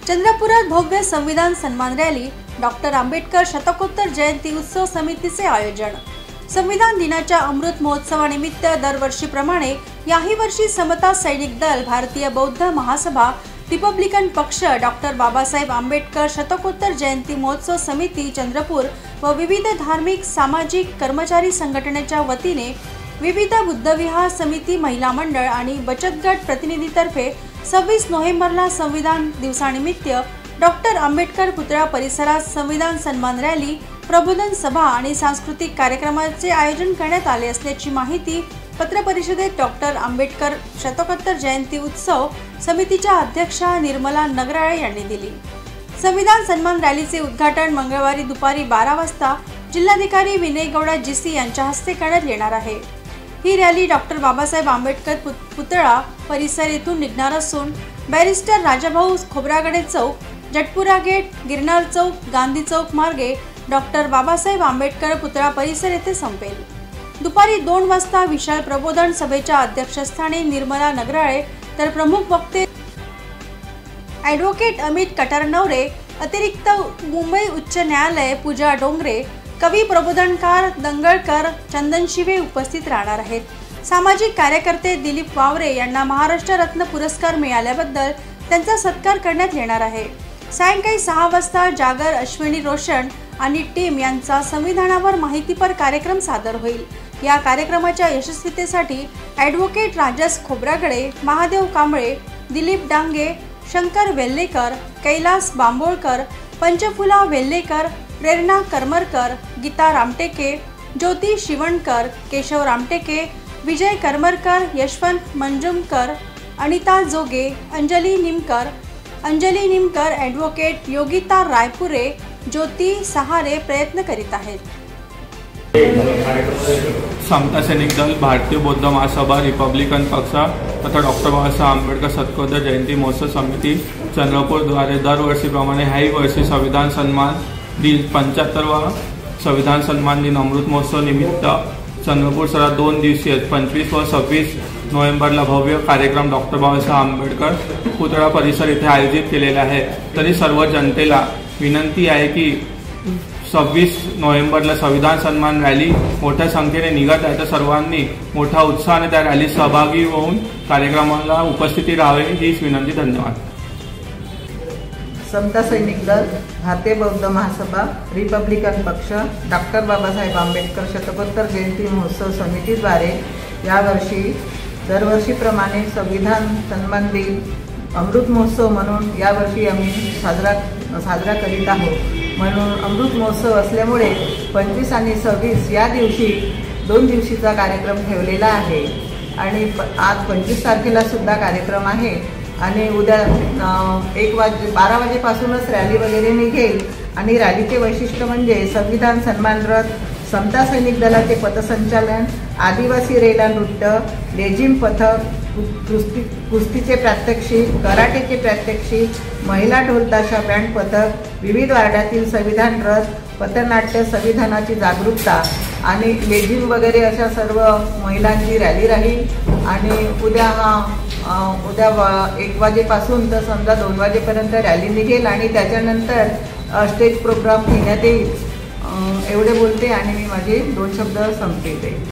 चंद्रपुरात भव्य संविधान सन्मान रॅली, डॉक्टर आंबेडकर शतकोत्तर जयंती उत्सव समितीचे आयोजन। संविधान दिनाच्या अमृत महोत्सवानिमित्त दरवर्षीप्रमाणे याही वर्षी समता सैनिक दल, भारतीय बौद्ध महासभा, रिपब्लिकन पक्ष, डॉक्टर बाबासाहेब आंबेडकर शतकोत्तर जयंती महोत्सव समिती चंद्रपूर व विविध धार्मिक सामाजिक कर्मचारी संघटनेच्या वतीने विविध बुद्धविहार समिती, महिला मंडळ आणि बचत गट प्रतिनिधीतर्फे 26 नोव्हेंबरला संविधान दिवसानिमित्त डॉक्टर आंबेडकर पुतळा परिसरात संविधान सन्मान रॅली, प्रबोधन सभा आणि सांस्कृतिक कार्यक्रमाचे आयोजन करण्यात आले असल्याची माहिती पत्रपरिषदेत डॉक्टर आंबेडकर शतकोत्तर जयंती उत्सव समितीच्या अध्यक्षा निर्मला नगराळे यांनी दिली। संविधान सन्मान रॅलीचे उद्घाटन मंगळवारी दुपारी 12 वाजता जिल्हाधिकारी विनय गौडा जीसी यांच्या हस्ते करण्यात येणार आहे। ही रॅली डॉक्टर बाबासाहेब आंबेडकर पुतळा परिसर येथून निघणार असून बॅरिस्टर राजाभाऊ खोब्रागडे चौक, जटपुरा गेट, गिरनार चौक, गांधी चौक मार्गे डॉक्टर बाबासाहेब आंबेडकर पुतळा परिसर येथे संपेल। दुपारी 2 वाजता विशाल प्रबोधन सभेच्या अध्यक्षस्थानी निर्मला नगराळे तर प्रमुख वक्ते ॲडव्होकेट अमित कटारनवरे, अतिरिक्त मुंबई उच्च न्यायालय पूजा डोंगरे, कवी प्रबोधनकार दंगळकर, चंदन शिवे उपस्थित राहणार आहेत। सामाजिक कार्यकर्ते दिलीप वावरे यांना महाराष्ट्र रत्न पुरस्कार मिळाल्याबद्दल त्यांचा सत्कार करण्यात येणार आहे। सायंकाळी 6 वाजता जागर अश्विनी रोशन आणि टीम यांचा संविधानावर माहितीपर कार्यक्रम सादर होईल। या कार्यक्रमाच्या यशस्वीतेसाठी ॲडव्होकेट राजस खोब्रागडे, महादेव कांबळे, दिलीप डांगे, शंकर वेल्लेकर, कैलास बांबोळकर, पंचफुला वेल्लेकर, प्रेरणा करमरकर, गीता रामटेके, ज्योती शिवणकर, केशव रामटेके, विजय करमरकर, यशवंत मंजुमकर, अनिता जोगे, अंजली निमकर, ॲडव्होकेट योगिता रायपुरे, ज्योती सहारे प्रयत्न करीत आहेत। समता सैनिक दल, भारतीय बौद्ध महासभा, रिपब्लिकन पक्ष तथा डॉक्टर बाबासाहेब आंबेडकर शतकोत्तर जयंती महोत्सव समिती चंद्रपूर द्वारे दरवर्षीप्रमाणे ह्याही वर्षी संविधान सन्मान दिन 75वा संविधान सन्मान दिन अमृत महोत्सव निमित्त चंद्रपूर शहरात 2 दिवसीय 25 व 26 नोव्हेंबरला भव्य कार्यक्रम डॉक्टर बाबासाहेब आंबेडकर पुतळा परिसर येथे आयोजित केलेला आहे। तरी सर्व जनतेला विनंती आहे की 26 नोव्हेंबरला संविधान सन्मान रॅली मोठ्या संख्येने निघत आहे, तर सर्वांनी मोठा उत्साहाने त्या रॅलीत सहभागी होऊन कार्यक्रमाला उपस्थिती राहावी हीच विनंती। धन्यवाद। समता सैनिक दल, भारतीय बौद्ध महासभा, रिपब्लिकन पक्ष, डॉक्टर बाबासाहेब आंबेडकर शतकोत्तर जयंती महोत्सव समितीद्वारे यावर्षी दरवर्षीप्रमाणे संविधान सन्मान दिन अमृत महोत्सव म्हणून यावर्षी आम्ही साजरा करीत आहोत। म्हणून अमृत महोत्सव असल्यामुळे 25 आणि 26 या दिवशी 2 दिवशीचा कार्यक्रम ठेवलेला आहे आणि आज 25 तारखेला सुद्धा कार्यक्रम आहे आणि उद्या 12 वाजेपासूनच रॅली वगैरे निघेल आणि रॅलीचे वैशिष्ट्य म्हणजे संविधान सन्मान रथ, समता सैनिक दलाचे पथसंचालन, आदिवासी रेला नृत्य, लेझिम पथक, कुस्तीचे प्रात्यक्षिक, कराटेचे प्रात्यक्षिक, महिला ढोलताशा बँड पथक, विविध वार्डातील संविधान रथ, पथनाट्य, संविधानाची जागरूकता आणि लेझिम वगैरे अशा सर्व महिलांची रॅली राहील आणि उद्या 1 वाजेपासून तर समजा 2 वाजेपर्यंत रॅली निघेल आणि त्याच्यानंतर स्टेज प्रोग्राम घेण्यात येईल। एवढे बोलते आणि मी माझे 2 शब्द संपवते।